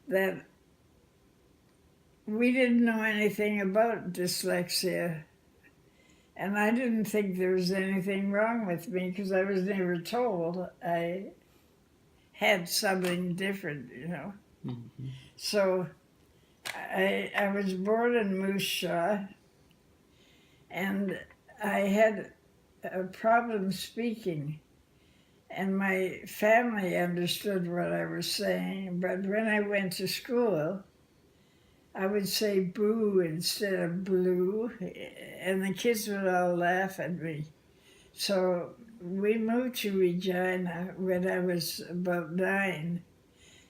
that we didn't know anything about dyslexia. And I didn't think there was anything wrong with me because I was never told I had something different, Mm-hmm. So I was born in Moose Jaw, and I had a problem speaking. And my family understood what I was saying, but when I went to school, I would say boo instead of blue, and the kids would all laugh at me. So we moved to Regina when I was about 9,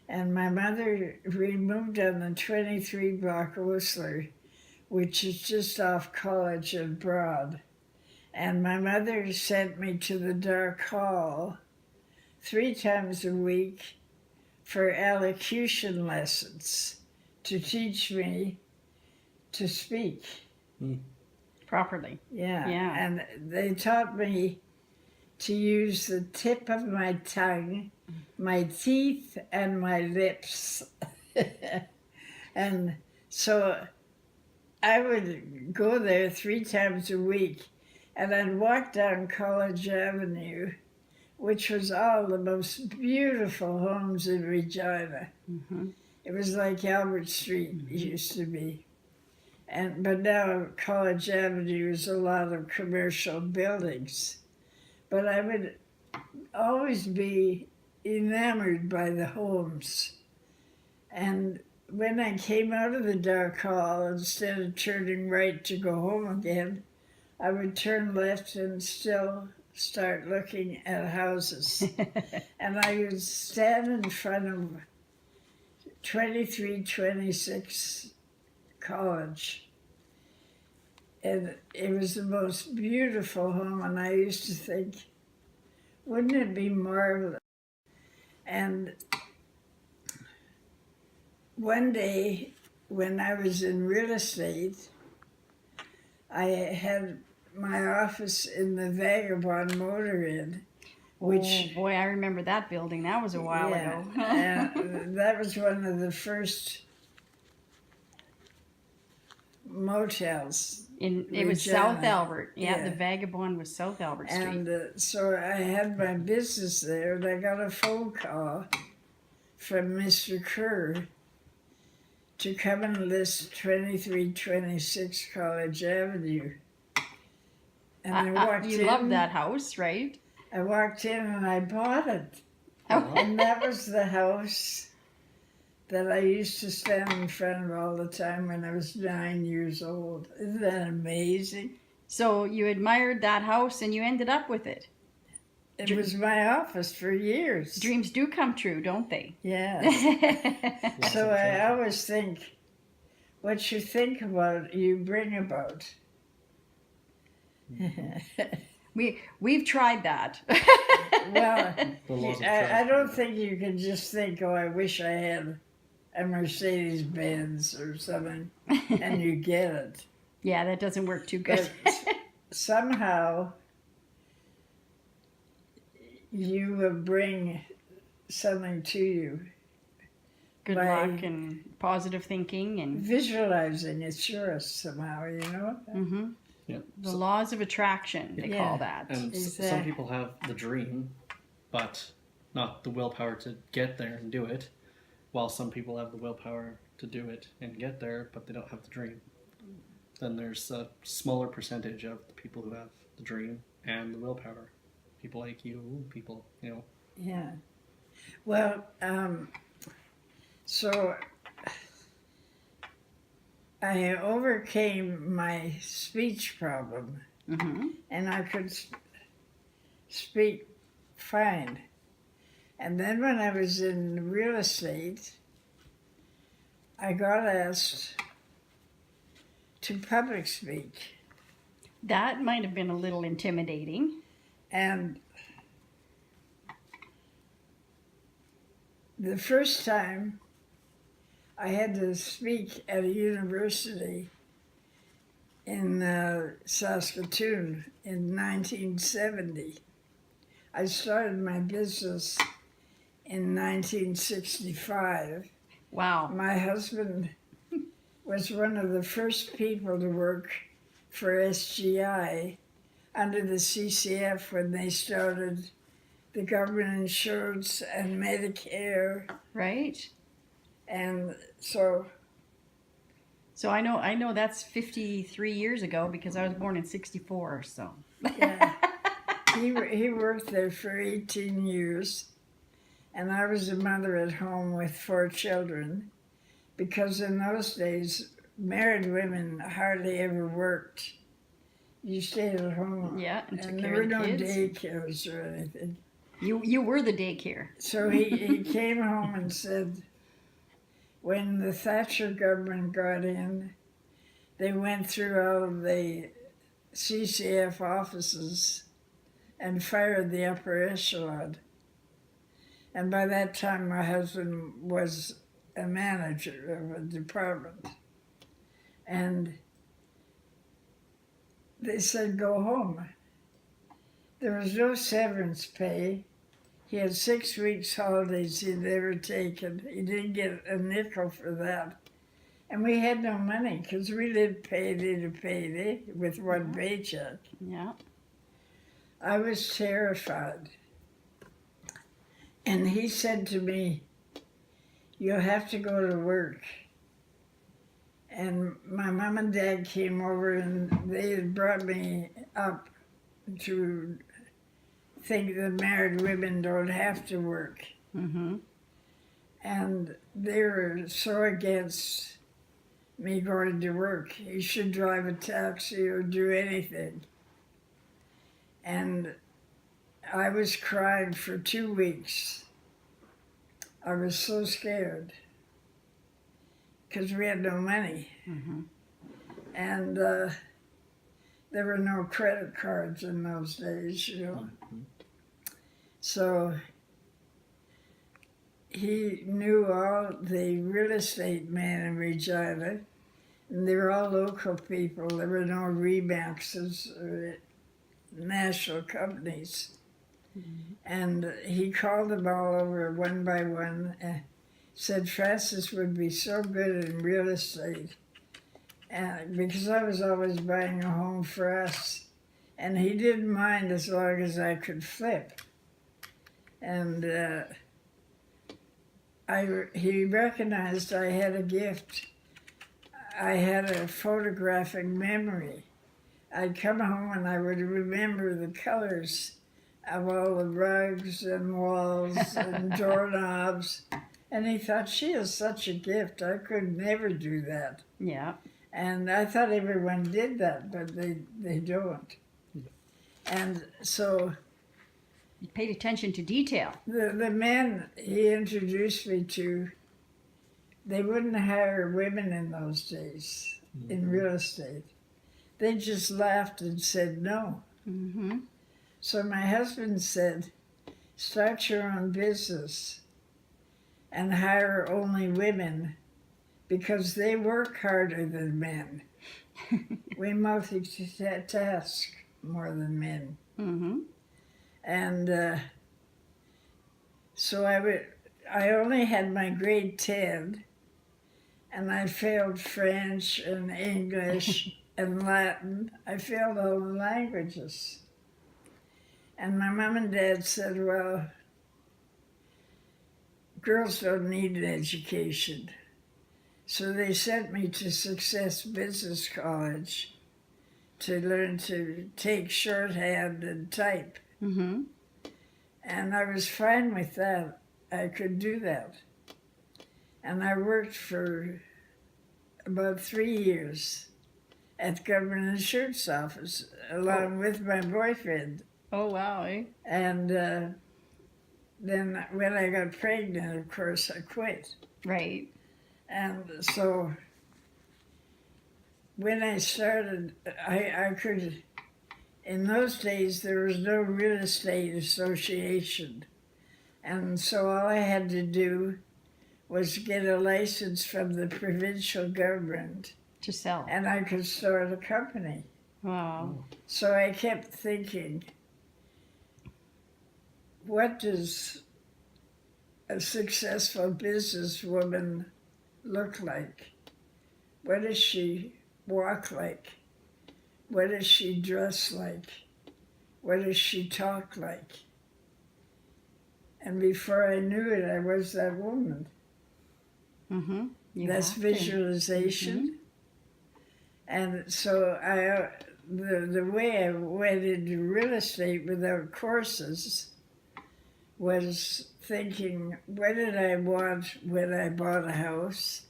and my mother, we moved on the 23 block Whistler, which is just off College and Broad. And my mother sent me to the dark hall 3 times a week for elocution lessons to teach me to speak. Properly. Yeah. Yeah. And they taught me to use the tip of my tongue, my teeth, and my lips. And so I would go there 3 times a week, and I'd walk down College Avenue, which was all the most beautiful homes in Regina. Mm-hmm. It was like Albert Street used to be. But now College Avenue is a lot of commercial buildings. But I would always be enamored by the homes. And when I came out of the dark hall, instead of turning right to go home again, I would turn left and still start looking at houses. And I would stand in front of 2326 College. And it was the most beautiful home, and I used to think, wouldn't it be marvelous? And one day, when I was in real estate, I had my office in the Vagabond Motor Inn, which... Oh boy, I remember that building. That was a while ago. That was one of the first motels. It was South Albert. Yeah, the Vagabond was South Albert Street. And so I had my business there, and I got a phone call from Mr. Kerr to come and list 2326 College Avenue. And I walked in. You loved that house, right? I walked in and I bought it. Oh. And that was the house that I used to stand in front of all the time when I was 9 years old. Isn't that amazing? So you admired that house and you ended up with it. It was my office for years. Dreams do come true, don't they? Yeah. So I always think, what you think about, you bring about. We've tried that. Well, I don't think you can just think, oh, I wish I had a Mercedes-Benz or something, and you get it. Yeah, that doesn't work too good. But somehow you will bring something to you. Good luck and positive thinking and visualizing it's yours somehow, Mm-hmm. Yeah. The laws of attraction, they call that. And some people have the dream, but not the willpower to get there and do it, while some people have the willpower to do it and get there, but they don't have the dream. Then there's a smaller percentage of the people who have the dream and the willpower. People like you, people, Yeah. Well, so I overcame my speech problem, and I could speak fine. And then when I was in real estate, I got asked to public speak. That might have been a little intimidating. And the first time I had to speak at a university in Saskatchewan in 1970. I started my business in 1965. Wow. My husband was one of the first people to work for SGI under the CCF when they started the government insurance and Medicare. Right. And so, So I know that's 53 years ago because I was born in 64. So. yeah, he worked there for 18 years. And I was a mother at home with 4 children, because in those days, married women hardly ever worked. You stayed at home. Yeah, and took And care there were of the no kids. daycares or anything. You were the daycare. So he came home and said, when the Thatcher government got in, they went through all of the CCF offices and fired the upper echelon. And by that time, my husband was a manager of a department. And they said, go home. There was no severance pay. He had 6 weeks holidays he'd ever taken. He didn't get a nickel for that. And we had no money because we lived payday to payday with one paycheck. Yeah. I was terrified. And he said to me, you'll have to go to work. And my mom and dad came over and they had brought me up to think that married women don't have to work. Mm-hmm. And they were so against me going to work. You should drive a taxi or do anything. And I was crying for 2 weeks. I was so scared because we had no money. Mm-hmm. And there were no credit cards in those days, you know. So he knew all the real estate men in Regina, and they were all local people. There were no Remaxes or national companies. Mm-hmm. And he called them all over one by one and said Frances would be so good in real estate. And because I was always buying a home for us, and he didn't mind as long as I could flip. And he recognized I had a gift. I had a photographic memory. I'd come home and I would remember the colors of all the rugs and walls and doorknobs. And he thought, she has such a gift. I could never do that. Yeah. And I thought everyone did that, but they don't. And so You paid attention to detail. the men he introduced me to, they wouldn't hire women in those days in real estate. They just laughed and said no. Mm-hmm. So my husband said, start your own business and hire only women because they work harder than men. We multitask more than men. Mm-hmm. And so I only had my grade 10, and I failed French and English and Latin. I failed all the languages. And my mom and dad said, well, girls don't need an education. So they sent me to Success Business College to learn to take shorthand and type. Mm-hmm. And I was fine with that. I could do that. And I worked for about 3 years at the government insurance office along with my boyfriend. Oh, wow, eh? And then when I got pregnant, of course, I quit. Right. And so when I started, I could, in those days, there was no real estate association. And so all I had to do was get a license from the provincial government. To sell. And I could start a company. Wow. So I kept thinking, what does a successful businesswoman look like? What does she walk like? What does she dress like? What does she talk like? And before I knew it, I was that woman. Mm-hmm. That's visualization. And so the way I went into real estate without courses was thinking, what did I want when I bought a house?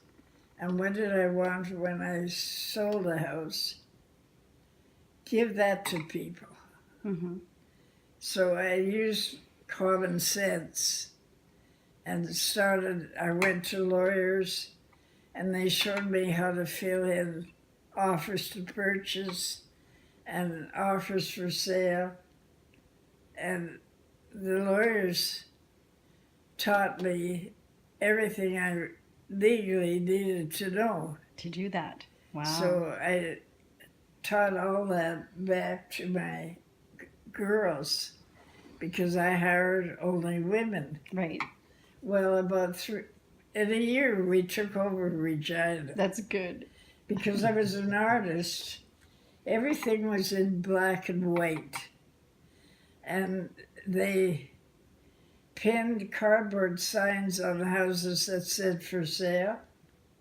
And what did I want when I sold a house? Give that to people. Mm-hmm. So I used common sense and I went to lawyers and they showed me how to fill in offers to purchase and offers for sale. And the lawyers taught me everything I legally needed to know. To do that. Wow. So I taught all that back to my girls because I hired only women. Right. Well, in a year we took over Regina. That's good. Because I was an artist, everything was in black and white. And they pinned cardboard signs on houses that said for sale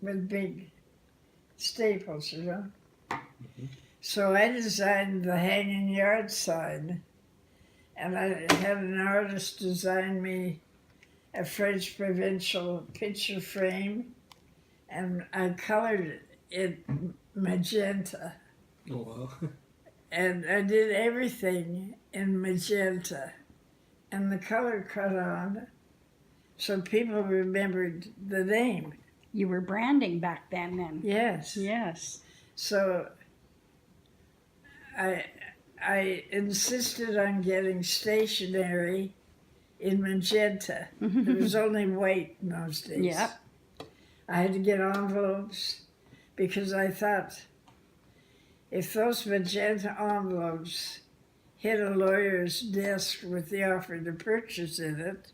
with big staples, you know. Mm-hmm. So I designed the hanging yard sign, and I had an artist design me a French provincial picture frame, and I colored it magenta. Oh, wow. And I did everything in magenta. And the color caught on, so people remembered the name. You were branding back then. Yes. Yes. So I insisted on getting stationery in magenta. There was only white in those days. Yep. I had to get envelopes because I thought if those magenta envelopes hit a lawyer's desk with the offer to purchase in it,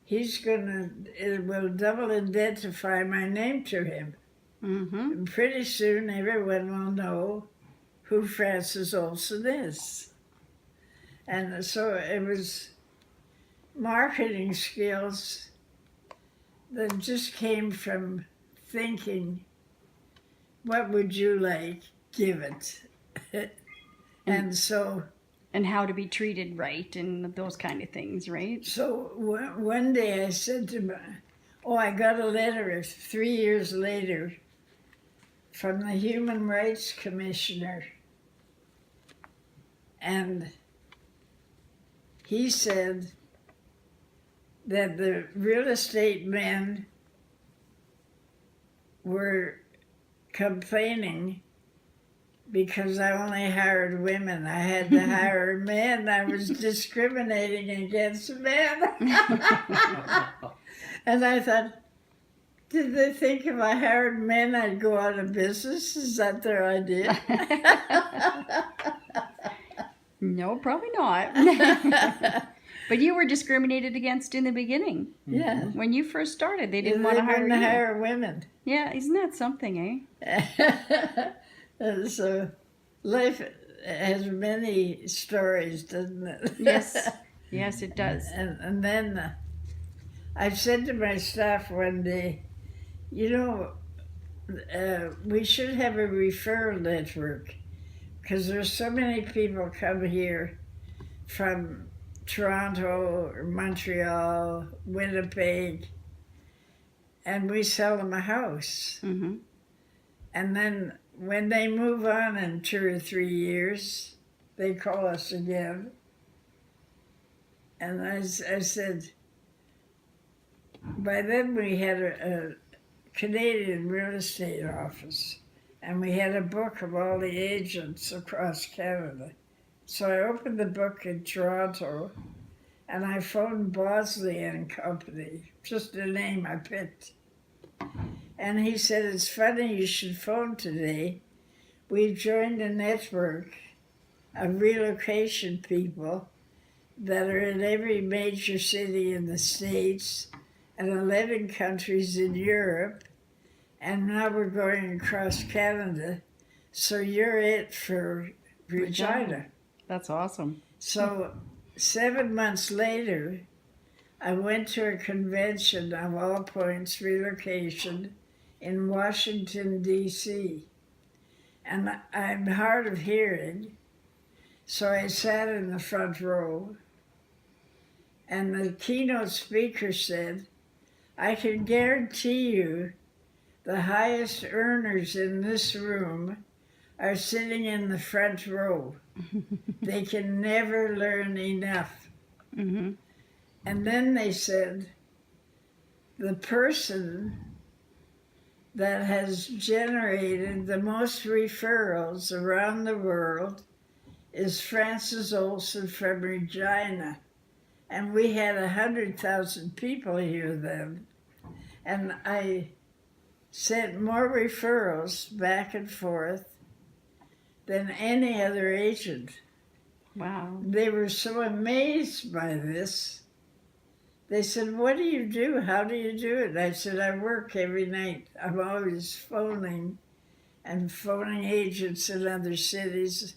it will double identify my name to him. Mm-hmm. And pretty soon everyone will know who Frances Olson is. And so it was marketing skills that just came from thinking, what would you like? Give it. And how to be treated right and those kind of things, right? So one day I said to I got a letter 3 years later from the Human Rights Commissioner. And he said that the real estate men were complaining because I only hired women. I had to hire men. I was discriminating against men. And I thought, did they think if I hired men I'd go out of business? Is that their idea? No, probably not. But you were discriminated against in the beginning. Yeah. When you first started, they didn't want to hire you. hire women. Yeah, isn't that something, eh? And so life has many stories, doesn't it? Yes. Yes, it does. And then I said to my staff one day, we should have a referral network because there's so many people come here from Toronto or Montreal, Winnipeg, and we sell them a house. Mm-hmm. And then when they move on in 2 or 3 years, they call us again. And I said, by then we had a Canadian real estate office, and we had a book of all the agents across Canada. So I opened the book in Toronto, and I phoned Bosley and Company, just a name I picked. And he said, it's funny you should phone today. We've joined a network of relocation people that are in every major city in the States and 11 countries in Europe. And now we're going across Canada. So you're it for Regina. That's awesome. So 7 months later, I went to a convention of All Points Relocation in Washington, D.C. And I'm hard of hearing, so I sat in the front row. And the keynote speaker said, I can guarantee you the highest earners in this room are sitting in the front row. They can never learn enough. Mm-hmm. And then they said, the person that has generated the most referrals around the world is Frances Olson from Regina. And we had 100,000 people here then. And I sent more referrals back and forth than any other agent. Wow. They were so amazed by this. They said, what do you do? How do you do it? I said, I work every night. I'm always phoning agents in other cities,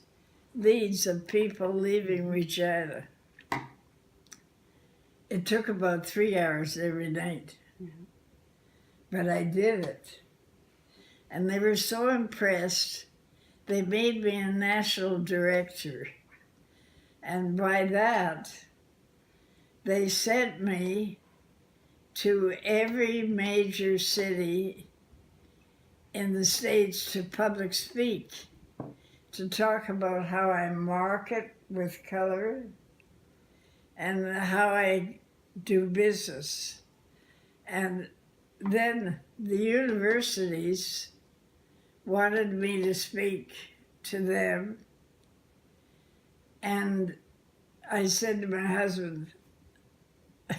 leads of people leaving Regina. It took about 3 hours every night. Mm-hmm. But I did it. And they were so impressed, they made me a national director. And by that, they sent me to every major city in the States to public speak, to talk about how I market with color and how I do business. And then the universities wanted me to speak to them. And I said to my husband,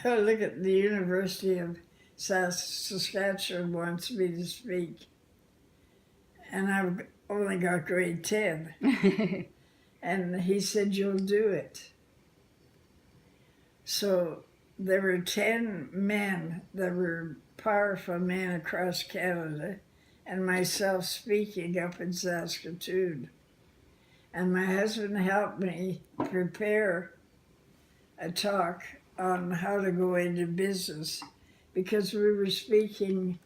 oh, look at the University of Saskatchewan wants me to speak. And I've only got grade 10. And he said, you'll do it. So there were 10 men that were powerful men across Canada, and myself speaking up in Saskatoon. And my husband helped me prepare a talk on how to go into business because we were speaking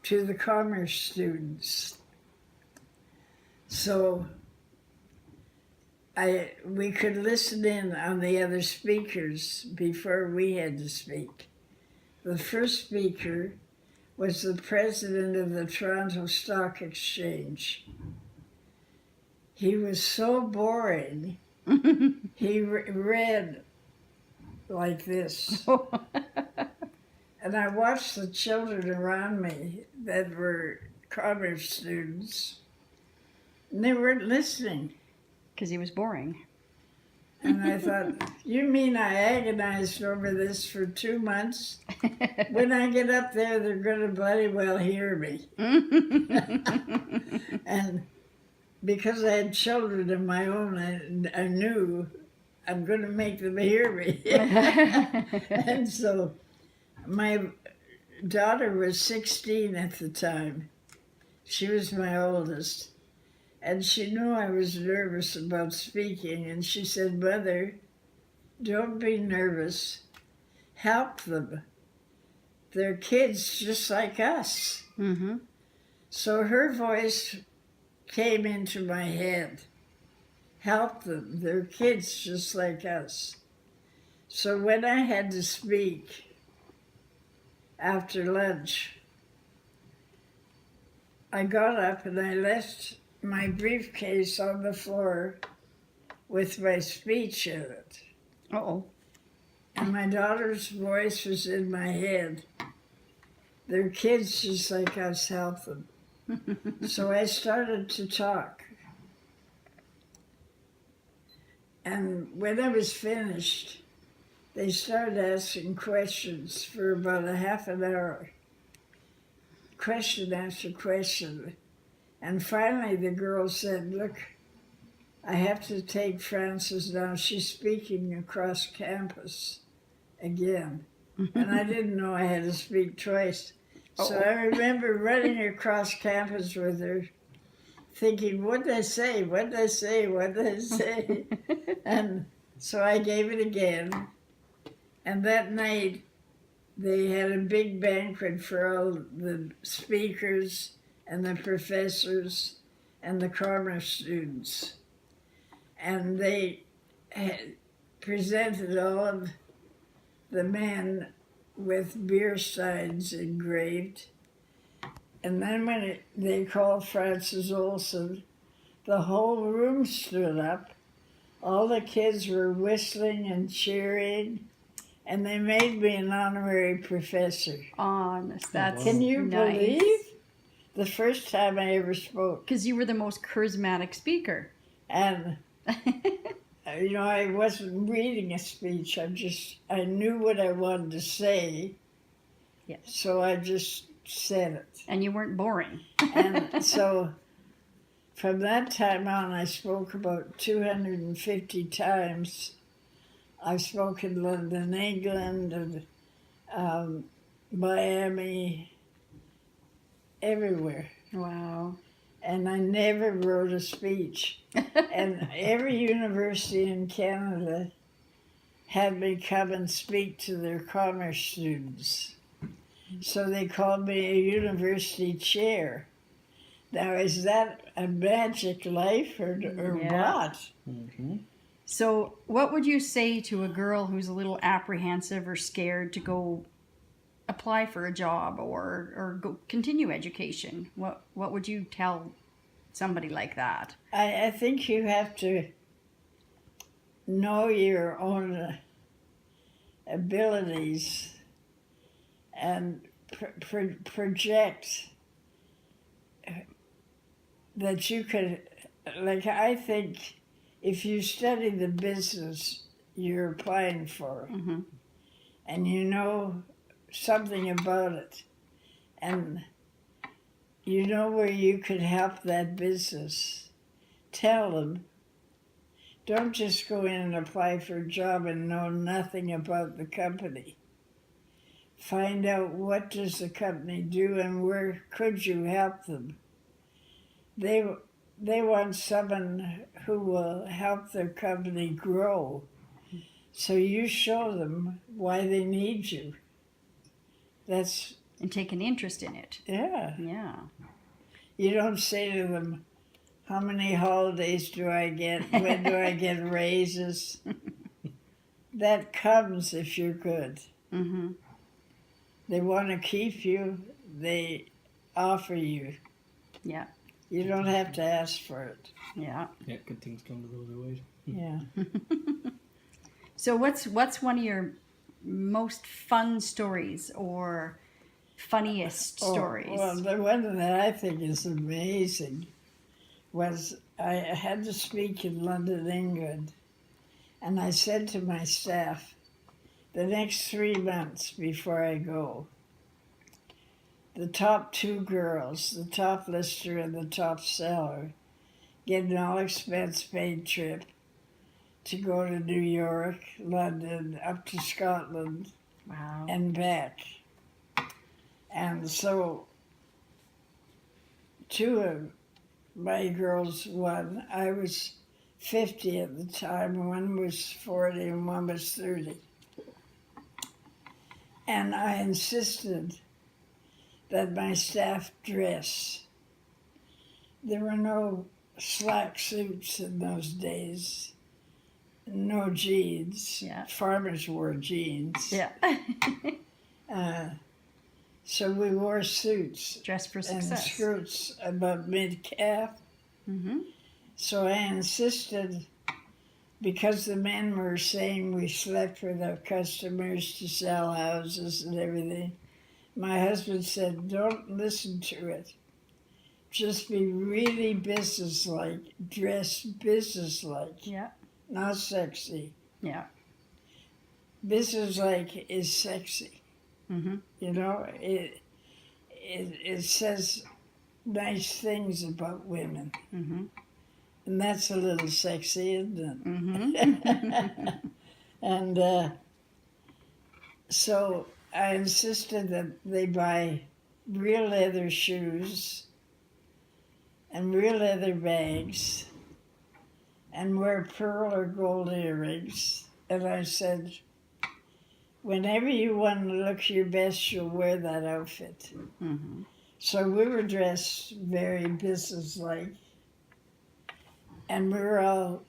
to the commerce students. So we could listen in on the other speakers before we had to speak. The first speaker was the president of the Toronto Stock Exchange. He was so boring. He read like this. And I watched the children around me that were commerce students, and they weren't listening. Because he was boring. And I thought, you mean I agonized over this for 2 months? When I get up there, they're going to bloody well hear me. And because I had children of my own, I knew I'm going to make them hear me. And so my daughter was 16 at the time. She was my oldest. And she knew I was nervous about speaking. And she said, Mother, don't be nervous. Help them. They're kids just like us. Mm-hmm. So her voice came into my head. Help them. They're kids just like us. So when I had to speak after lunch, I got up and I left my briefcase on the floor with my speech in it. Uh-oh. And my daughter's voice was in my head. They're kids just like us, help them. So I started to talk. And when I was finished, they started asking questions for about a half an hour. Question after question. And finally the girl said, look, I have to take Frances now. She's speaking across campus again. And I didn't know I had to speak twice. So Uh-oh. I remember running across campus with her, thinking, what'd I say? What'd I say? What'd I say? And so I gave it again. And that night, they had a big banquet for all the speakers and the professors and the commerce students. And they had presented all of the men with beer signs engraved. And then when they called Frances Olson, the whole room stood up. All the kids were whistling and cheering, and they made me an honorary professor. Honest, that's Can you nice. believe? The first time I ever spoke. Because you were the most charismatic speaker. And, I wasn't reading a speech. I knew what I wanted to say. Yes. So I just said it. And you weren't boring. And so from that time on, I spoke about 250 times. I spoke in London, England, and Miami, everywhere. Wow. And I never wrote a speech. And every university in Canada had me come and speak to their commerce students. So they called me a university chair. Now, is that a magic life or Yeah. what? Mm-hmm. So, what would you say to a girl who's a little apprehensive or scared to go apply for a job or go continue education? What would you tell somebody like that? I think you have to know your own abilities and project that you could, like, I think if you study the business you're applying for Mm-hmm. and you know something about it and you know where you could help that business, tell them. Don't just go in and apply for a job and know nothing about the company. Find out what does the company do and where could you help them. They want someone who will help their company grow. So you show them why they need you. That's, And take an interest in it. yeah. Yeah. You don't say to them, how many holidays do I get? When do I get raises? That comes if you're good. Mm-hmm. They want to keep you, they offer you. Yeah. You don't have to ask for it. Yeah. Yeah, good things come to those who wait. Yeah. So what's one of your most fun stories or funniest stories? Well, the one that I think is amazing was I had to speak in London, England, and I said to my staff, the next 3 months before I go, the top 2 girls, the top lister and the top seller, get an all-expense paid trip to go to New York, London, up to Scotland, Wow. and back. And so 2 of my girls won. I was 50 at the time, one was 40 and one was 30. And I insisted that my staff dress. There were no slack suits in those days, no jeans. Yeah. Farmers wore jeans. Yeah. So we wore suits Dress for and success. skirts about mid-calf. Mm-hmm. So I insisted, because the men were saying we slept with our customers to sell houses and everything, my husband said, don't listen to it. Just be really businesslike, dress businesslike, Yeah. not sexy. Yeah. Businesslike is sexy. Mm-hmm. You know, it says nice things about women. Mm-hmm. And that's a little sexy, isn't it? Mm-hmm. And so I insisted that they buy real leather shoes and real leather bags and wear pearl or gold earrings. And I said, whenever you want to look your best, you'll wear that outfit. Mm-hmm. So we were dressed very businesslike, and we were all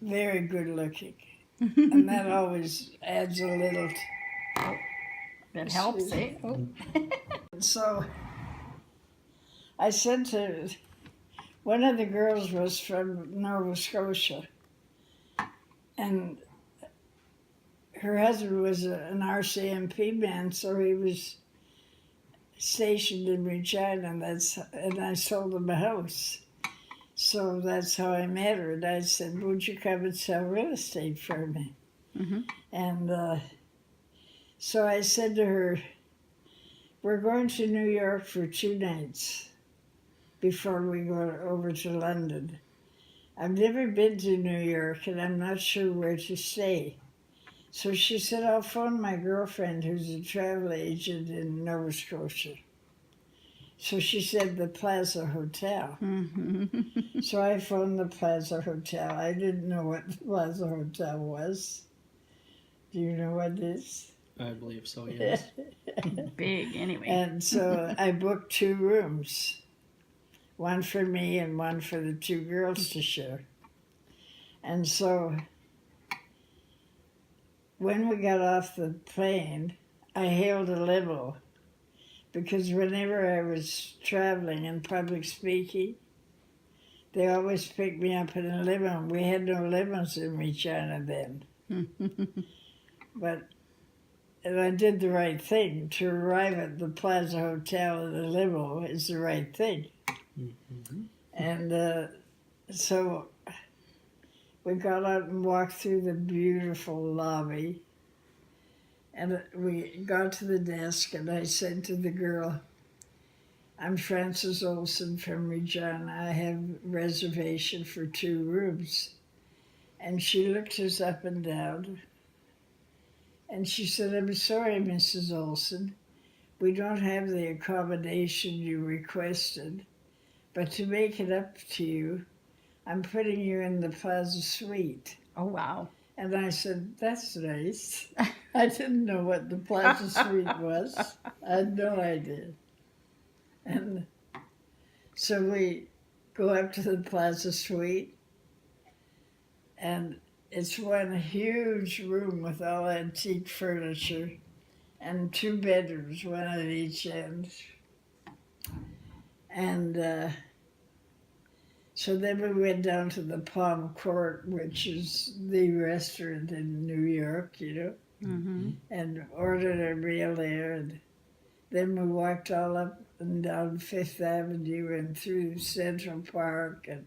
very good looking. And that always adds a little. That helps, eh? Oh. So I said to one of the girls was from Nova Scotia, and her husband was an RCMP man, so he was stationed in Regina, and I sold him a house. So that's how I met her. And I said, would you come and sell real estate for me? Mm-hmm. And so I said to her, we're going to New York for 2 nights before we go over to London. I've never been to New York, and I'm not sure where to stay. So she said, I'll phone my girlfriend who's a travel agent in Nova Scotia. So she said the Plaza Hotel. Mm-hmm. So I phoned the Plaza Hotel. I didn't know what the Plaza Hotel was. Do you know what it is? I believe so, yes. Big, anyway. And so I booked 2 rooms, one for me and one for the 2 girls to share. And so when we got off the plane, I hailed a limo because whenever I was traveling and public speaking, they always picked me up in a limo. We had no limos in Regina then. And I did the right thing. To arrive at the Plaza Hotel in a limo is the right thing. Mm-hmm. And so we got out and walked through the beautiful lobby. And we got to the desk, and I said to the girl, I'm Frances Olson from Regina. I have reservation for 2 rooms. And she looked us up and down. And she said, I'm sorry, Mrs. Olson. We don't have the accommodation you requested. But to make it up to you, I'm putting you in the Plaza Suite. Oh, wow. And I said, that's nice. I didn't know what the Plaza Suite was. I had no idea. And so we go up to the Plaza Suite, and it's one huge room with all antique furniture and 2 bedrooms, one at each end. And so then we went down to the Palm Court, which is the restaurant in New York, you know, Mm-hmm. and ordered a meal there. And then we walked all up and down Fifth Avenue and through Central Park, and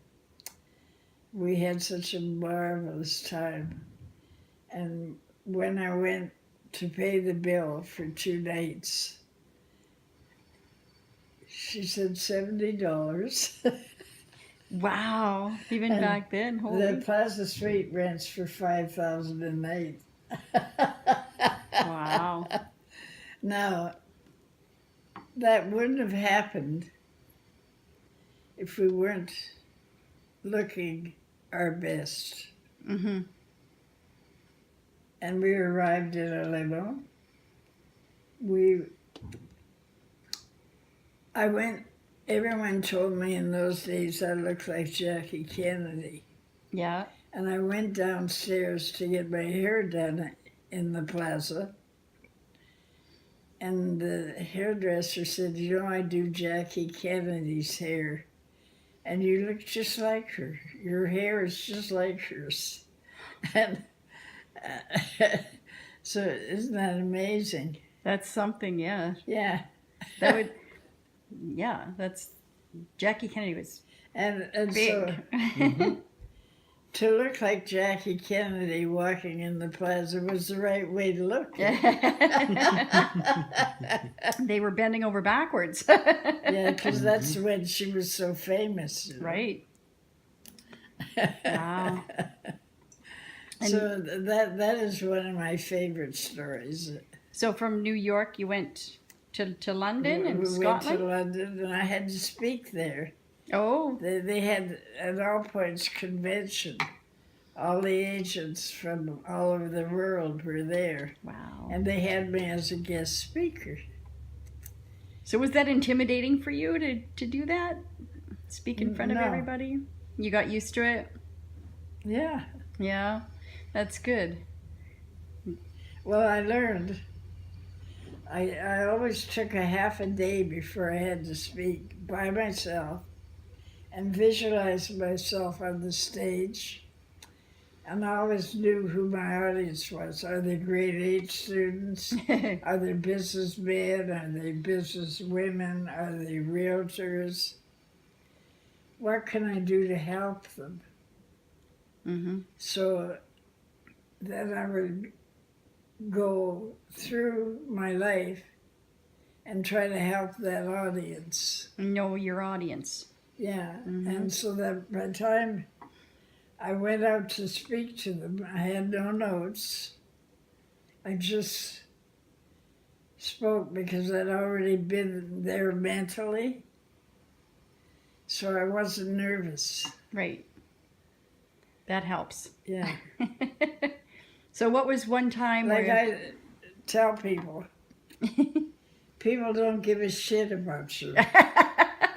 we had such a marvelous time. And when I went to pay the bill for 2 nights, she said $70. Wow. Even And back then, The holy. Plaza Suite rents for $5,000 a night. Wow. Now, that wouldn't have happened if we weren't looking our best. Mm-hmm. And we arrived in a limo. Everyone told me in those days I looked like Jackie Kennedy. Yeah. And I went downstairs to get my hair done in the plaza. And the hairdresser said, you know, I do Jackie Kennedy's hair. And you look just like her. Your hair is just like hers. And so isn't that amazing? That's something, yeah. Yeah. That would, yeah, that's, Jackie Kennedy was And big. so to look like Jackie Kennedy walking in the plaza was the right way to look. They were bending over backwards. Yeah, because that's when she was so famous. You know? Right. Wow. And So that is one of my favorite stories. so from New York, you went to London and We went to Scotland? London and I had to speak there. Oh, They had an all points convention. All the agents from all over the world were there, wow. and they had me as a guest speaker. So was that intimidating for you to do that? Speak in front of No. everybody? You got used to it? Yeah. Yeah. That's good. Well, I learned. I always took a half a day before I had to speak by myself and visualize myself on the stage. And I always knew who my audience was. Are they grade 8 students? Are they businessmen? Are they businesswomen? Are they realtors? What can I do to help them? Mm-hmm. So then I would go through my life and try to help that audience. Know your audience. Yeah. Mhm. And so that by the time I went out to speak to them, I had no notes. I just spoke because I'd already been there mentally. So I wasn't nervous. Right. That helps. Yeah. So what was one time Like where I tell people, people don't give a shit about you.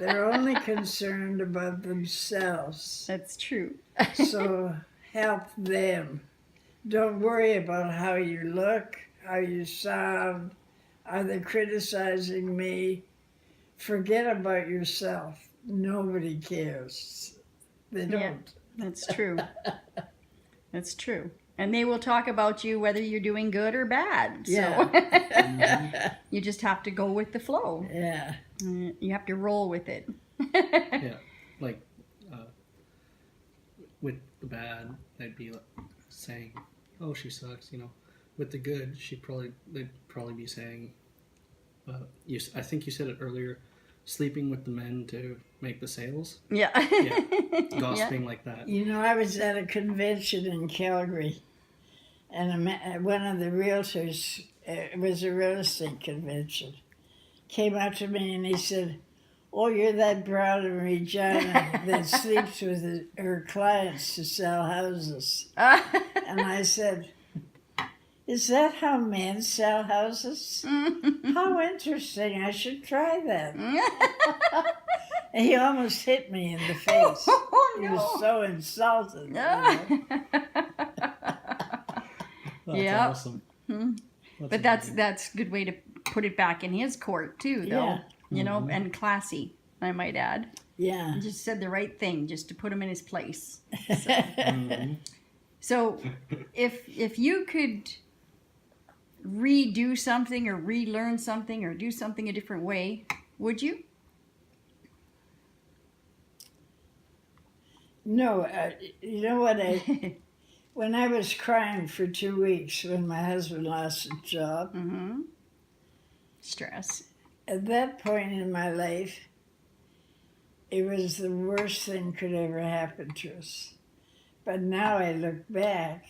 They're only concerned about themselves. That's true. So help them. Don't worry about how you look, how you sound. Are they criticizing me? Forget about yourself. Nobody cares. They Yeah. don't. That's true. That's true. And they will talk about you whether you're doing good or bad. So Yeah. you just have to go with the flow. Yeah. You have to roll with it. Yeah, like with the bad, they'd be like, saying, "Oh, she sucks," you know. With the good, they'd probably be saying, I think you said it earlier, sleeping with the men to make the sales. Yeah. Yeah. Gossiping like that. You know, I was at a convention in Calgary, and one of the realtors, it was a real estate convention, came up to me and he said, "Oh, you're that brown in Regina that sleeps with her clients to sell houses." And I said, "Is that how men sell houses? How interesting. I should try that." And he almost hit me in the face. Oh, He no. was so insulted. You know? That's Yeah. awesome. But that's a good way to put it back in his court too, though. Yeah. You know, and classy, I might add. Yeah. He just said the right thing just to put him in his place. Mhm. So, if you could redo something or relearn something or do something a different way, would you? No, you know what? When I was crying for 2 weeks when my husband lost his job, Mm-hmm. Stress. at that point in my life, it was the worst thing could ever happen to us. But now I look back,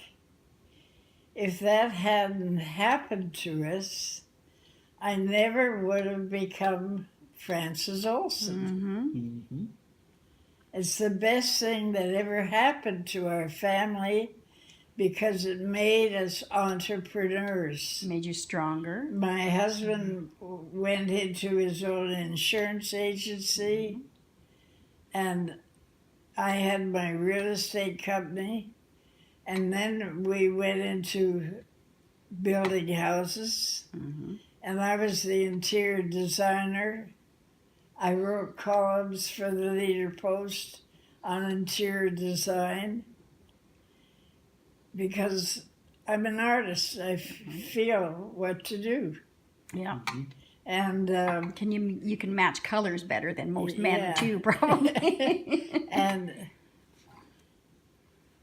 if that hadn't happened to us, I never would have become Frances Olson. Mm-hmm. Mhm. It's the best thing that ever happened to our family because it made us entrepreneurs. Made you stronger. My husband went into his own insurance agency, and I had my real estate company, and then we went into building houses, Mm-hmm. and I was the interior designer. I wrote columns for the Leader Post on interior design because I'm an artist. I feel what to do. Yeah. And You can match colors better than most men Yeah. too, probably. and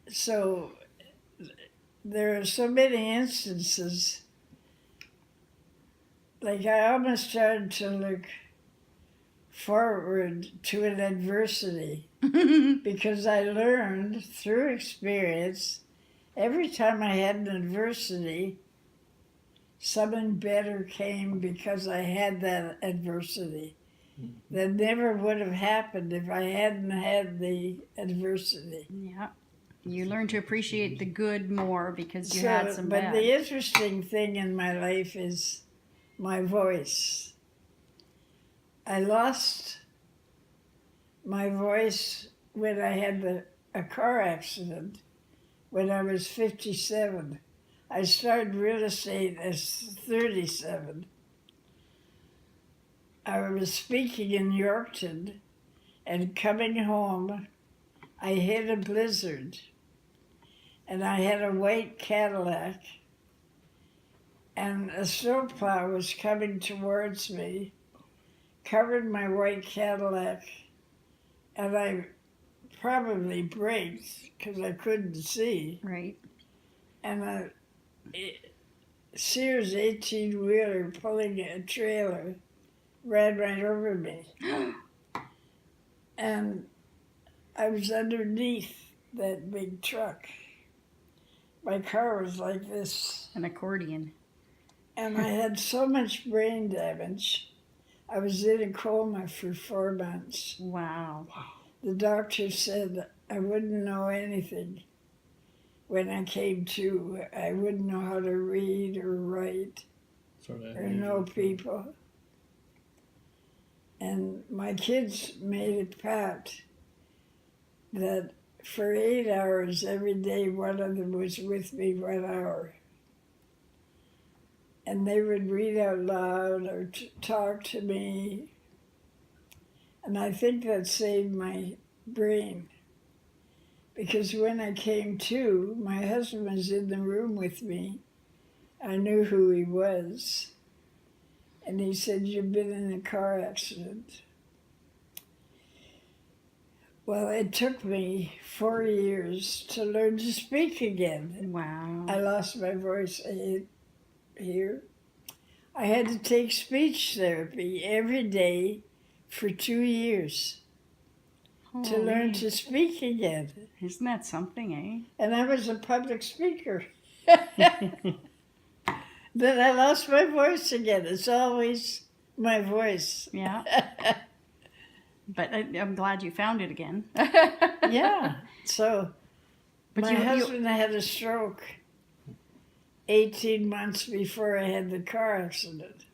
so there are so many instances, like I almost started to look forward to an adversity because I learned through experience every time I had an adversity, something better came because I had that adversity. That never would have happened if I hadn't had the adversity. Yeah. You learn to appreciate the good more because you had some but bad. the interesting thing in my life is my voice. I lost my voice when I had a car accident when I was 57. I started real estate as 37. I was speaking in Yorkton, and coming home, I hit a blizzard, and I had a white Cadillac, and a snowplow was coming towards me, covered my white Cadillac, and I probably braked because I couldn't see. Right. And a Sears 18-wheeler pulling a trailer ran right over me. And I was underneath that big truck. My car was like this. An accordion. And I had so much brain damage. I was in a coma for 4 months. Wow. The doctor said I wouldn't know anything when I came to. I wouldn't know how to read or write or know people. And my kids made a pact that for 8 hours every day, one of them was with me 1 hour. And they would read out loud or talk to me. And I think that saved my brain. Because when I came to, my husband was in the room with me. I knew who he was. And he said, "You've been in a car accident." Well, it took me 4 years to learn to speak again. Wow. I lost my voice here. I had to take speech therapy every day for 2 years to learn to speak again. Isn't that something, eh? And I was a public speaker. Then I lost my voice again. It's always my voice. Yeah. But I'm glad you found it again. Yeah. So But my you- husband had a stroke 18 months before I had the car accident.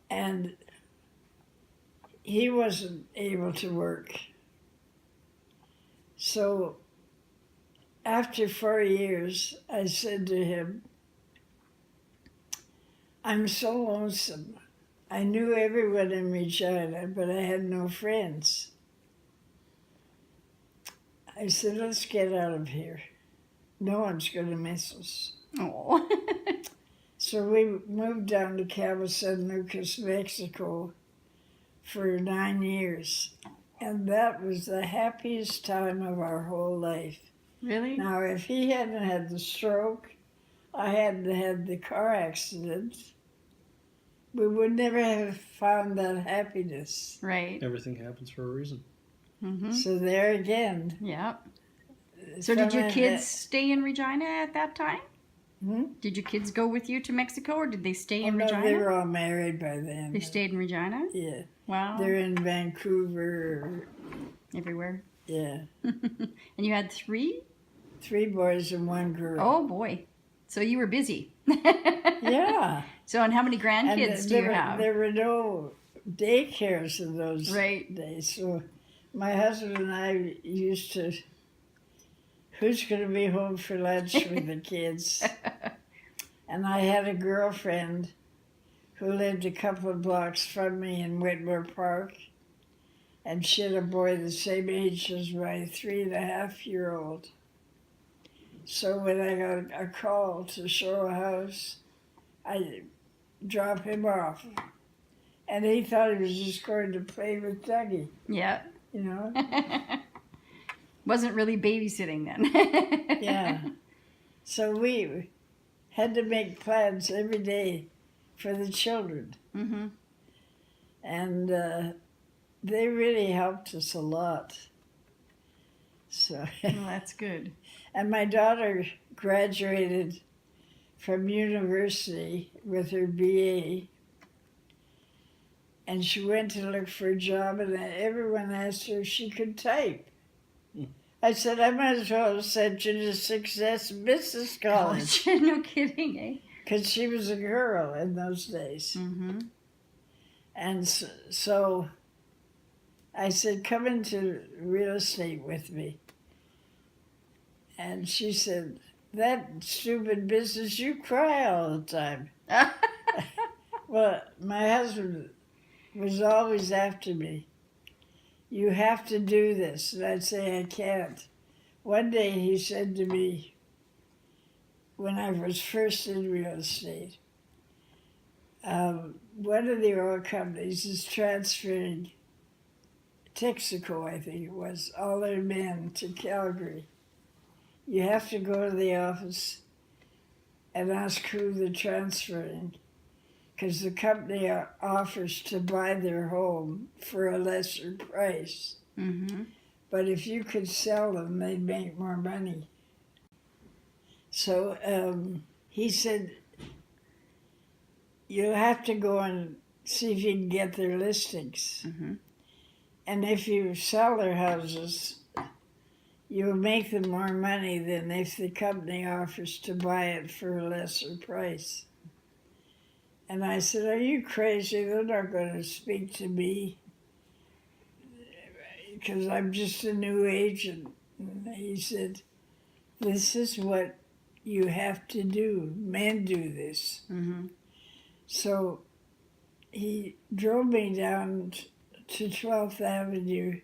And he wasn't able to work. So after 4 years, I said to him, "I'm so lonesome. I knew everyone in Regina, but I had no friends." I said, "Let's get out of here. No one's going to miss us." Oh. So we moved down to Cabo San Lucas, Mexico for 9 years. And that was the happiest time of our whole life. Really? Now, if he hadn't had the stroke, I hadn't had the car accident, we would never have found that happiness. Right. Everything happens for a reason. Mm-hmm. So there again. Yeah. So did your kids stay in Regina at that time? Hmm? Did your kids go with you to Mexico, or did they stay in No, Regina? they were all married by then. They stayed in Regina? Yeah. Wow. They're in Vancouver. Everywhere. Yeah. And you had 3? 3 boys and 1 girl. Oh, boy. So you were busy. Yeah. So, and how many grandkids do you have? There were no daycares in those Right. days. So my husband and I used to, who's going to be home for lunch with the kids? And I had a girlfriend who lived a couple of blocks from me in Whitmore Park. And she had a boy the same age as my 3.5-year-old. So when I got a call to show a house, I dropped him off. And he thought he was just going to play with Dougie, Yeah. you know? Wasn't really babysitting then. Yeah. So we had to make plans every day for the children. Mm-hmm. And they really helped us a lot. So, Well, that's good. and my daughter graduated from university with her BA, and she went to look for a job, and everyone asked her if she could type. I said, I might as well have sent you to Success Business College, No kidding, eh? because she was a girl in those days. Mm-hmm. And so I said, come into real estate with me. And she said, that stupid business, you cry all the time. Well, my husband was always after me. You have to do this. And I'd say, I can't. One day he said to me, when I was first in real estate, one of the oil companies is transferring Texaco, I think it was, all their men to Calgary. You have to go to the office and ask who they're transferring, because the company offers to buy their home for a lesser price. Mm-hmm. But if you could sell them, they'd make more money. So he said, you have to go and see if you can get their listings. Mm-hmm. And if you sell their houses, you'll make them more money than if the company offers to buy it for a lesser price. And I said, are you crazy? They're not going to speak to me because I'm just a new agent. And he said, this is what you have to do. Men do this. Mm-hmm. So he drove me down to 12th Avenue,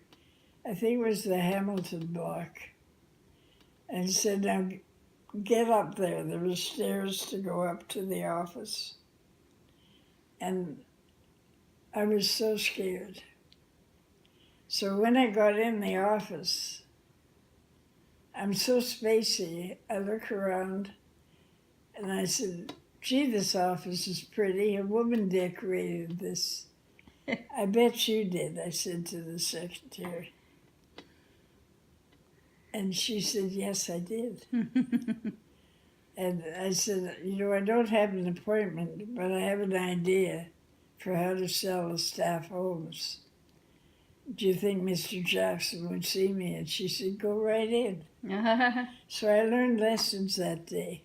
I think it was the Hamilton block, and said, now get up there. There were stairs to go up to the office. And I was so scared. So when I got in the office, I'm so spacey, I look around and I said, gee, this office is pretty. A woman decorated this. I bet you did, I said to the secretary. And she said, yes, I did. And I said, I don't have an appointment, but I have an idea for how to sell staff homes. Do you think Mr. Jackson would see me? And she said, go right in. So I learned lessons that day.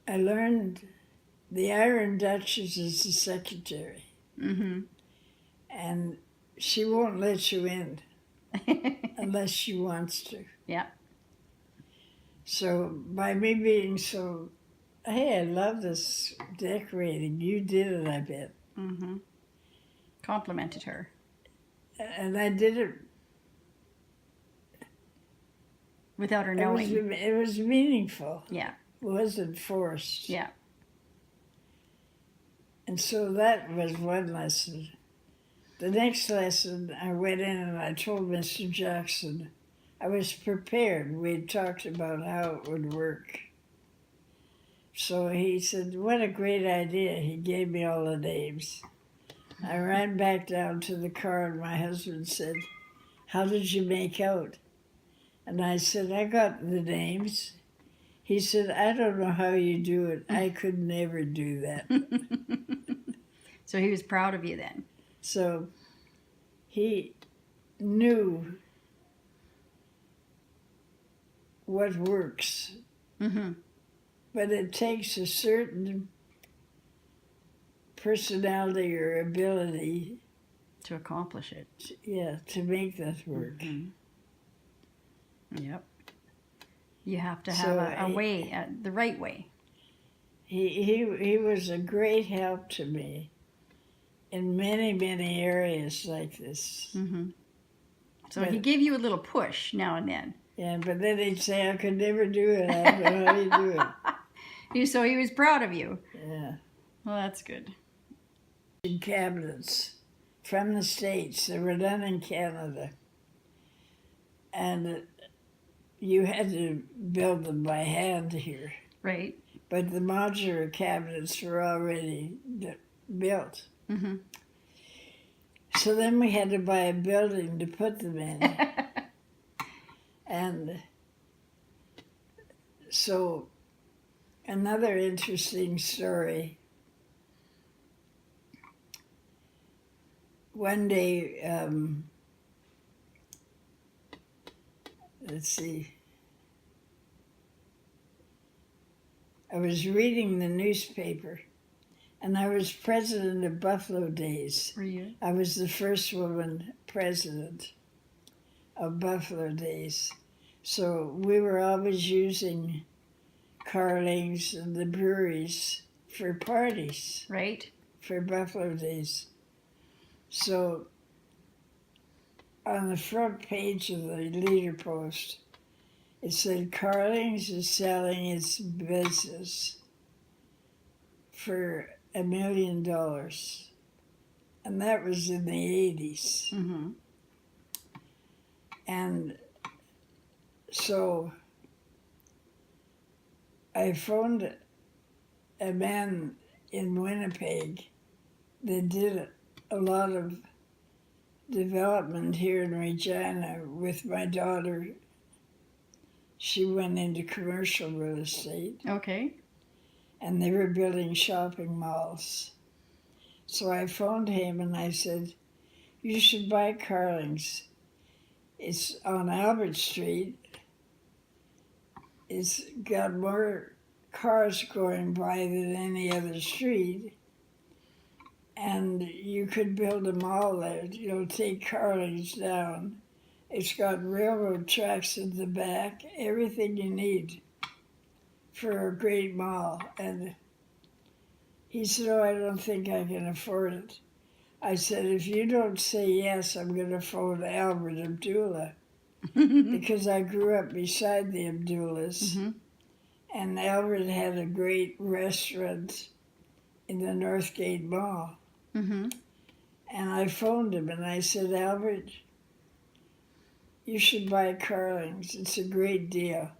I learned the Iron Duchess is the secretary. Mm-hmm. And she won't let you in unless she wants to. Yeah. So by me being so, hey, I love this decorating. You did it, I bet. Mm-hmm. Complimented her. And I did it. Without her knowing. It was meaningful. Yeah. It wasn't forced. Yeah. And so that was one lesson. The next lesson, I went in and I told Mr. Jackson, I was prepared. We'd talked about how it would work. So he said, what a great idea. He gave me all the names. I ran back down to the car and my husband said, how did you make out? And I said, I got the names. He said, I don't know how you do it. I could never do that. So he was proud of you then. So he knew what works. Mm-hmm. But it takes a certain personality or ability, To accomplish it. to make that work. Mm-hmm. Yep. You have to So have a way, the right way. He was a great help to me in many, many areas like this. Mm-hmm. So But- he gave you a little push now and then. Yeah, but then he'd say, I could never do it. I don't know how you do it. So he was proud of you. Yeah. Well, that's good. Cabinets from the States. They were done in Canada. And you had to build them by hand here. Right. But the modular cabinets were already built. Mm-hmm. So then we had to buy a building to put them in. And so another interesting story. One day, let's see, I was reading the newspaper, and I was president of Buffalo Days. Were you? I was the first woman president of Buffalo Days. So we were always using Carling's and the breweries for parties Right. for Buffalo Days. So on the front page of the leader post, it said Carling's is selling its business for $1 million. And that was in the 80s. Mm-hmm. And so I phoned a man in Winnipeg that did a lot of development here in Regina with my daughter. She went into commercial real estate, Okay. and they were building shopping malls. So I phoned him and I said, you should buy Carling's. It's on Albert Street. It's got more cars going by than any other street. And you could build a mall there. You'll take Carling's down. It's got railroad tracks in the back, everything you need for a great mall. And he said, oh, I don't think I can afford it. I said, if you don't say yes, I'm going to phone Albert Abdullah. Because I grew up beside the Abdullahs. Mm-hmm. And Albert had a great restaurant in the Northgate Mall. Mm-hmm. And I phoned him and I said, Albert, you should buy Carling's. It's a great deal.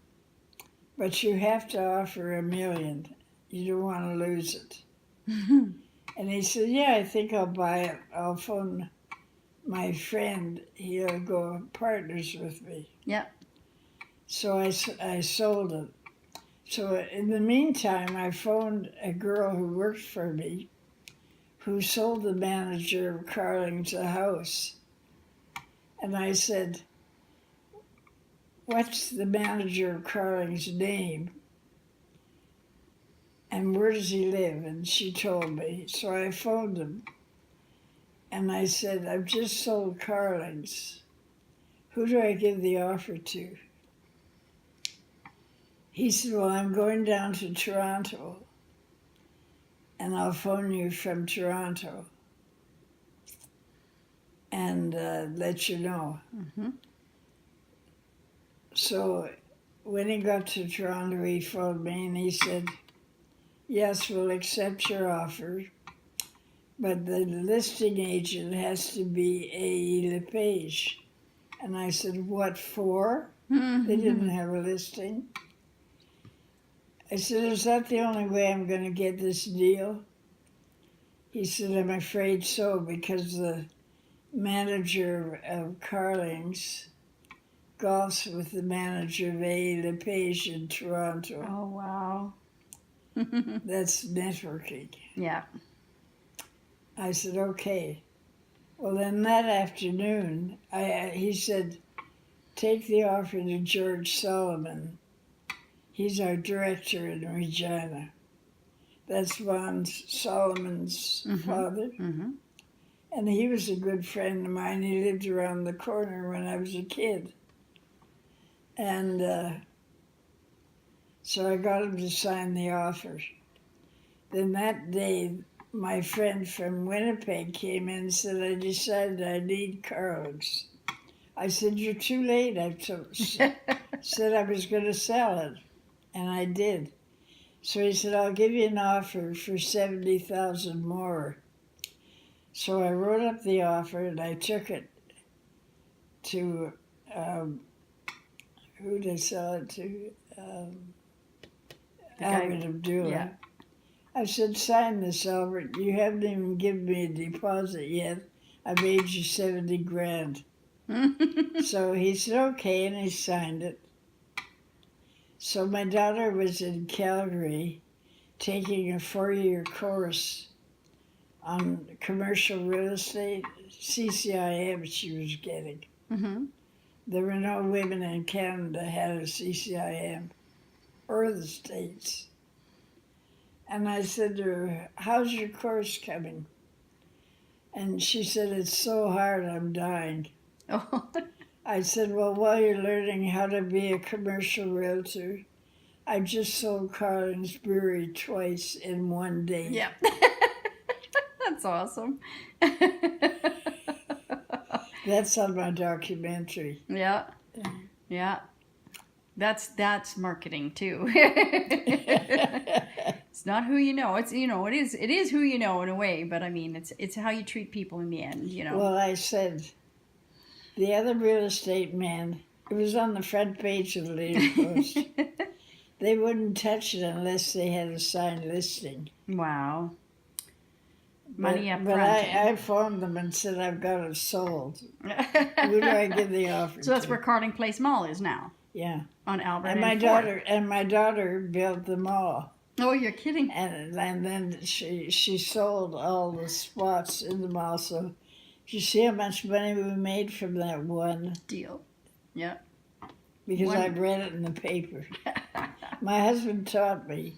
But you have to offer $1 million. You don't want to lose it. And he said, yeah, I think I'll buy it. I'll phone my friend. He'll go partners with me. Yeah. So I sold it. So in the meantime, I phoned a girl who worked for me who sold the manager of Carling's a house. And I said, what's the manager of Carling's name? And where does he live? And she told me. So I phoned him. And I said, I've just sold Carling's. Who do I give the offer to? He said, well, I'm going down to Toronto. And I'll phone you from Toronto. And let you know. Mm-hmm. So when he got to Toronto, he phoned me and he said, yes, we'll accept your offer, but the listing agent has to be A.E. LePage. And I said, what for? Mm-hmm. They didn't have a listing. I said, is that the only way I'm going to get this deal? He said, I'm afraid so, because the manager of Carling's golfs with the manager of A.E. LePage in Toronto. Oh, wow. That's networking. Yeah. I said, okay. Well, then that afternoon, he said, take the offer to George Solomon. He's our director in Regina. That's Von Solomon's father. Mm-hmm. And he was a good friend of mine. He lived around the corner when I was a kid. And so I got him to sign the offer. Then that day, my friend from Winnipeg came in and said, I decided I need Carling's. I said, you're too late. I said I was going to sell it. And I did. So he said, I'll give you an offer for $70,000 more. So I wrote up the offer and I took it to, who did I sell it to? Albert Abdullah. Yeah. I said, sign this, Albert. You haven't even given me a deposit yet, I made you 70 grand. So he said, okay, and he signed it. So my daughter was in Calgary taking a 4-year course on commercial real estate, CCIM she was getting. Mm-hmm. There were no women in Canada had a CCIM or the States. And I said to her, how's your course coming? And she said, it's so hard, I'm dying. Oh. I said, well, while you're learning how to be a commercial realtor, I just sold Carlin's Brewery twice in one day. Yeah. That's awesome. That's on my documentary. Yeah. Yeah. That's marketing too. It's not who you know. It's it is who you know in a way, but I mean it's how you treat people in the end, Well, I said the other real estate man, it was on the front page of the Leader Post. They wouldn't touch it unless they had a signed listing. Wow. Money up But front. I phoned them and said, I've got it sold. Who do I give the offer So that's to? where Carling Place Mall is now. Yeah. On Albert And my daughter built the mall. Oh, you're kidding. And then she sold all the spots in the mall. So you see how much money we made from that one? Deal. Yeah. Because One. I read it in the paper. My husband taught me,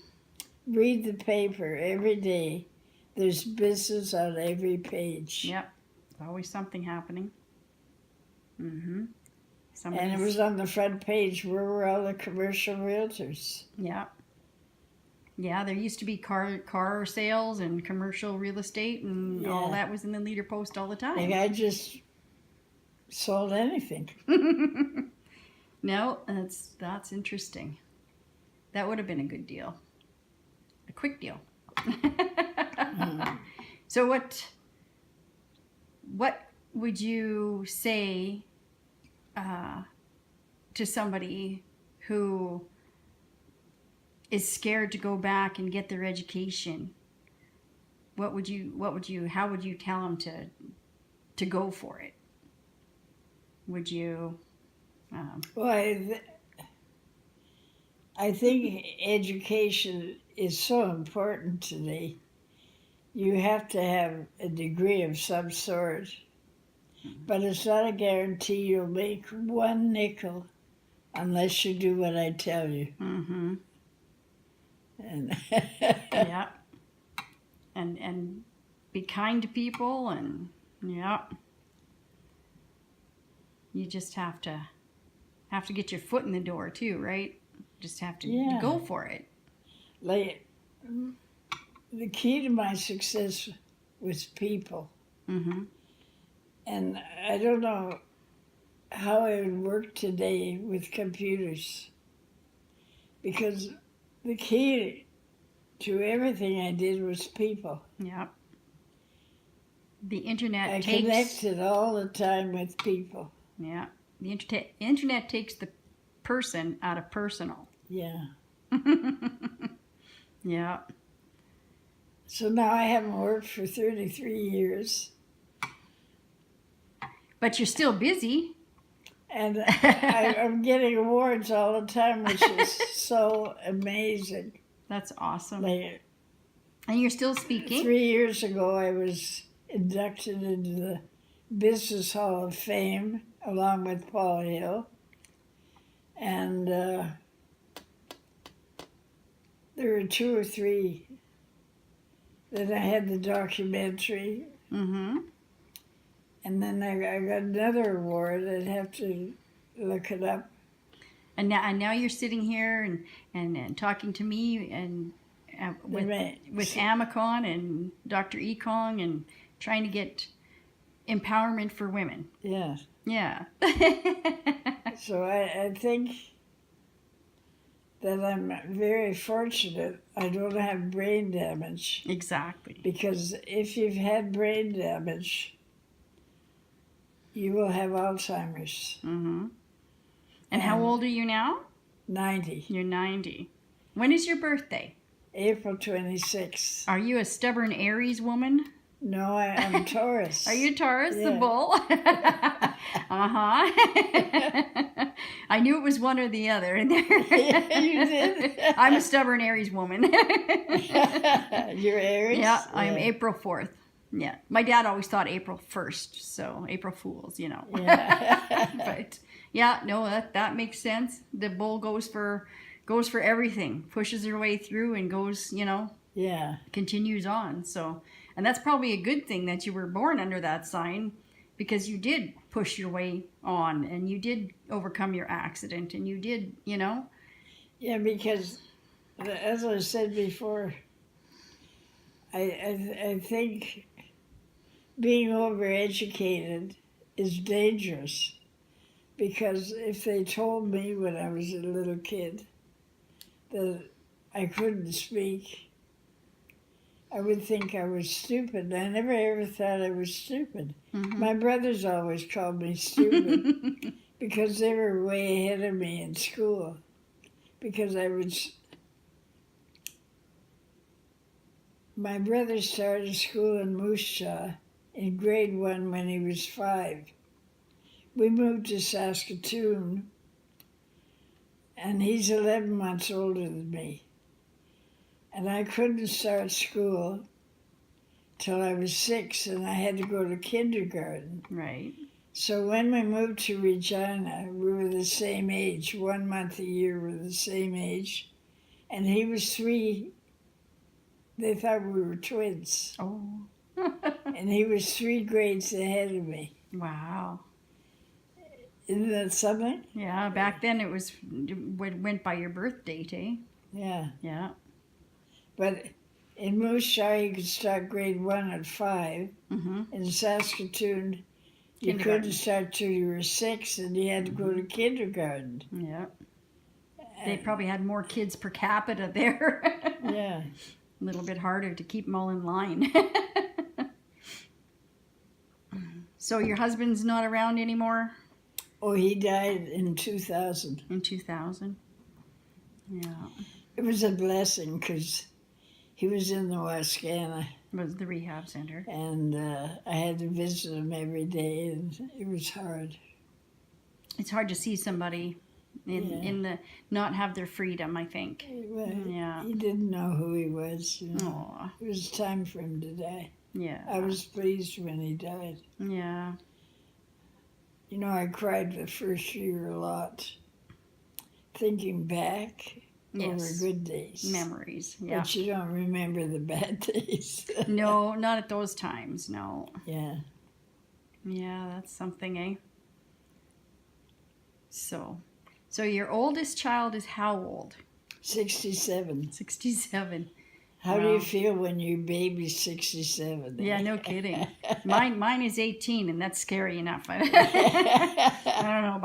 read the paper every day. There's business on every page. Yep. Always something happening. Mm-hmm. And it was on the front page. Where were all the commercial realtors? Yeah. Yeah, there used to be car sales and commercial real estate, and all that was in the Leader Post all the time. Like I just sold anything. No, that's interesting. That would have been a good deal. A quick deal. So what would you say to somebody who is scared to go back and get their education? How would you tell them to go for it? Would you? Well, I think education is so important today. You have to have a degree of some sort, but it's not a guarantee you'll make one nickel unless you do what I tell you. Mm-hmm. And Yeah. And be kind to people, and yeah. You just have to get your foot in the door too, right? Just have to go for it. like the key to my success was people. Mm-hmm. And I don't know how it would work today with computers, because the key to everything I did was people. Yeah. The internet I takes connected all the time with people. Yeah. The internet takes the person out of personal. Yeah. Yeah. So now I haven't worked for 33 years. But you're still busy. And I'm getting awards all the time, which is so amazing. That's awesome. Like, And you're still speaking? 3 years ago, I was inducted into the Business Hall of Fame along with Paul Hill. And there were 2 or 3. Then I had the documentary. Mm-hmm. And then I got another award. I'd have to look it up. And now you're sitting here and talking to me and with Amicon and Dr. Ekong and trying to get empowerment for women. Yeah. Yeah. So I think that I'm very fortunate I don't have brain damage. Exactly. Because if you've had brain damage, you will have Alzheimer's. Mm-hmm. And how old are you now? 90. You're 90. When is your birthday? April 26th. Are you a stubborn Aries woman? No, I'm Taurus. Are you Taurus, the Yeah. bull? I knew it was one or the other in there. Yeah, you did? I'm a stubborn Aries woman. You're Aries? Yeah, I'm April 4th. Yeah. My dad always thought April 1st, so April Fools, you know. Yeah. But yeah, no, that makes sense. The bull goes for everything, pushes her way through and goes, you know, Yeah. continues on. So, and that's probably a good thing that you were born under that sign, because you did push your way on and you did overcome your accident and you did, you know. Yeah, because as I said before, I think being overeducated is dangerous, because if they told me when I was a little kid that I couldn't speak, I would think I was stupid. I never ever thought I was stupid. Mm-hmm. My brothers always called me stupid because they were way ahead of me in school. Because my brother started school in Moose Jaw in grade 1 when he was 5. We moved to Saskatchewan, and he's 11 months older than me. And I couldn't start school till I was 6, and I had to go to kindergarten. Right. So when we moved to Regina, we were the same age. 1 month a year, we were the same age. And he was 3. They thought we were twins. Oh. And he was 3 grades ahead of me. Wow. Isn't that something? Yeah, back then it went by your birth date, eh? Yeah. Yeah. But in Moose Jaw, you could start grade 1 at 5. Mm-hmm. In Saskatoon, you Kindergarten. couldn't start till you were 6, and you had to go to kindergarten. Yeah. They probably had more kids per capita there. Yeah. A little bit harder to keep them all in line. So your husband's not around anymore? Oh, he died in 2000. In 2000? Yeah. It was a blessing because he was in the Wascana, It was the rehab center. and I had to visit him every day, and it was hard. It's hard to see somebody in the not have their freedom, I think. Well, Yeah. He didn't know who he was. You know. Aw. It was time for him to die. Yeah. I was pleased when he died. Yeah. You know, I cried the first year a lot, thinking back over Yes. good days. Memories. Yeah. But you don't remember the bad days. No, not at those times. No. Yeah. Yeah, that's something, eh? So your oldest child is how old? 67. 67. How do Wow. you feel when your baby's 67? Yeah, no kidding. Mine is 18, and that's scary enough. I don't know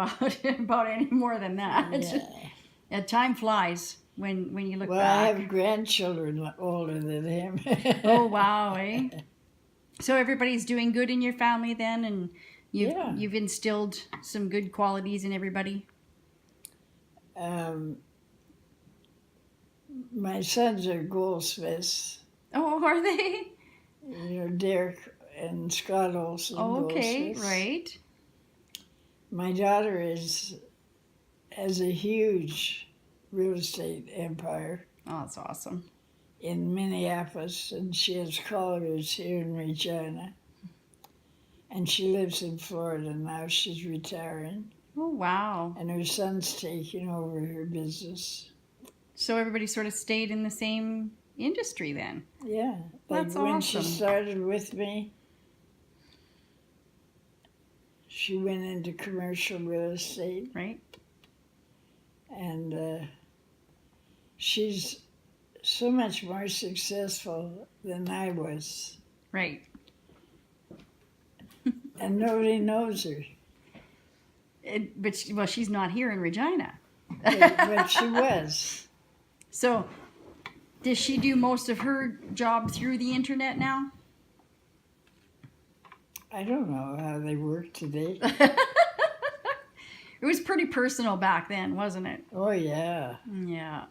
about any more than that. Yeah. Yeah, time flies when you look Well, I back. have grandchildren older than him. Oh wow, eh? So everybody's doing good in your family then, and Yeah. you've instilled some good qualities in everybody. My sons are goldsmiths. Oh, are they? You know, Derek and Scott Olson. Oh, okay, goldsmiths. right. My daughter has a huge real estate empire Oh, that's awesome. in Minneapolis, and she has collars here in Regina. And she lives in Florida now. She's retiring, Oh, wow. and her son's taking over her business. So everybody sort of stayed in the same industry then. Yeah, like That's when she awesome. started with me, she went into commercial real estate, Right? and she's so much more successful than I was, Right. and nobody knows her. But she's not here in Regina. But she was. So, does she do most of her job through the internet now? I don't know how they work today. It was pretty personal back then, wasn't it? Oh, yeah. Yeah.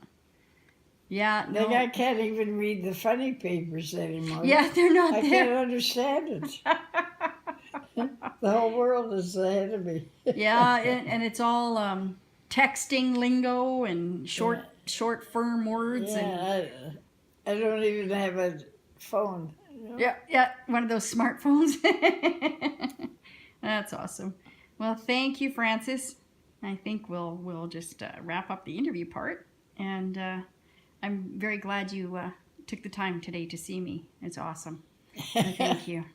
Yeah, no. Like I can't even read the funny papers anymore. Yeah, they're not I there. can't understand it. The whole world is ahead of me. Yeah, and it's all texting lingo and short firm words and Yeah, I don't even have a phone. You know? yeah, one of those smartphones. That's awesome. Well, thank you, Frances. I think we'll just wrap up the interview part, and I'm very glad you took the time today to see me. It's awesome. Thank you.